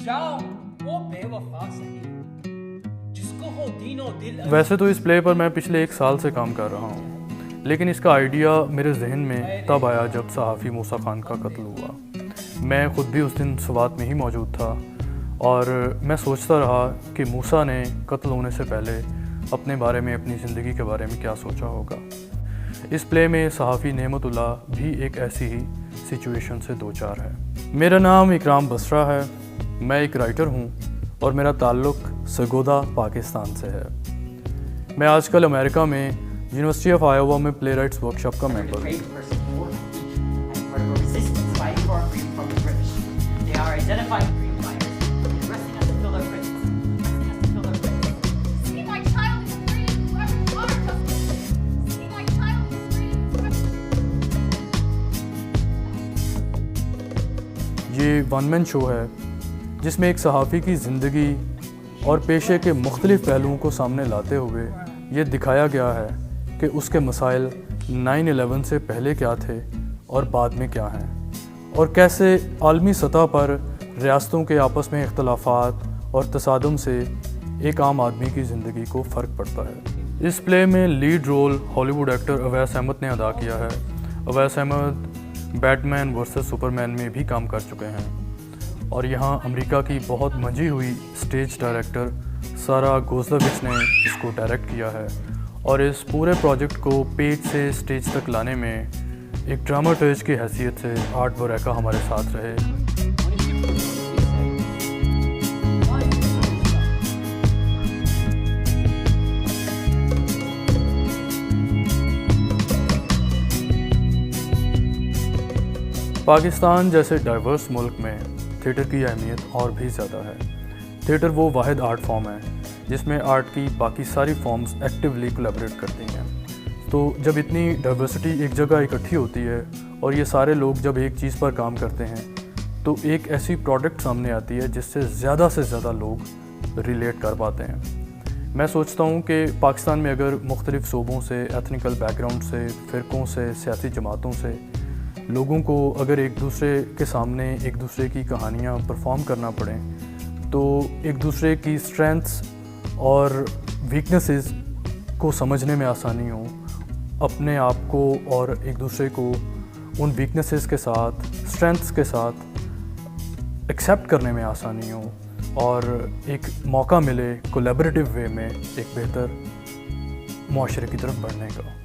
जाओ वो बेवफा सही जिसको हो दीनो दिल। वैसे तो इस प्ले पर मैं पिछले 1 साल से काम कर रहा हूँ, लेकिन इसका आइडिया मेरे जहन में तब आया जब सहाफ़ी मूसा खान का कत्ल हुआ। मैं ख़ुद भी उस दिन स्वात में ही मौजूद था और मैं सोचता रहा कि मूसा ने कत्ल होने से पहले अपने बारे में, अपनी ज़िंदगी के बारे में क्या सोचा होगा। इस प्ले में सहाफ़ी नेमतुल्लाह भी एक ऐसी ही सिचुएशन से दो चार है। मेरा नाम इकराम बसरा है, मैं एक राइटर हूँ और मेरा ताल्लुक़ सरगोदा पाकिस्तान से है। मैं आजकल अमेरिका में यूनिवर्सिटी ऑफ आयोवा में प्ले राइट्स वर्कशॉप का मेंबर हूँ। ये वन मैन शो है जिसमें एक सहाफ़ी की ज़िंदगी और पेशे के मुख्तलिफ़ पहलुओं को सामने लाते हुए ये दिखाया गया है कि उसके मसाइल 9/11 से पहले क्या थे और बाद में क्या हैं, और कैसे आलमी सतह पर रियासतों के आपस में इख्तलाफात और तसादुम से एक आम आदमी की ज़िंदगी को फ़र्क पड़ता है। इस प्ले में lead role Hollywood actor Awais Ahmed ने अदा किया है। Awais Ahmed Batman versus Superman में भी काम कर चुके हैं और यहाँ अमेरिका की बहुत मंझी हुई स्टेज डायरेक्टर सारा गोज़लाविच ने इसको डायरेक्ट किया है और इस पूरे प्रोजेक्ट को पेज से स्टेज तक लाने में एक ड्रामाटर्ज की हैसियत से आर्ट बोरेका हमारे साथ रहे। पाकिस्तान जैसे डाइवर्स मुल्क में थिएटर की अहमियत और भी ज़्यादा है। थिएटर वो वाहिद आर्ट फॉर्म है जिसमें आर्ट की बाकी सारी फॉर्म्स एक्टिवली कोलैबोरेट करती हैं। तो जब इतनी डाइवर्सिटी एक जगह इकट्ठी होती है और ये सारे लोग जब एक चीज़ पर काम करते हैं तो एक ऐसी प्रोडक्ट सामने आती है जिससे ज़्यादा लोग रिलेट कर पाते हैं। मैं सोचता हूँ कि पाकिस्तान में अगर मुख्तलिफ़ सूबों से, एथनिकल बैकग्राउंड से, फ़िरक़ों से, सियासी जमातों से लोगों को अगर एक दूसरे के सामने एक दूसरे की कहानियाँ परफॉर्म करना पड़ें तो एक दूसरे की स्ट्रेंथ्स और वीकनेसेस को समझने में आसानी हो, अपने आप को और एक दूसरे को उन वीकनेसेस के साथ, स्ट्रेंथ्स के साथ एक्सेप्ट करने में आसानी हो और एक मौका मिले कोलैबोरेटिव वे में एक बेहतर मुआशरे की तरफ बढ़ने का।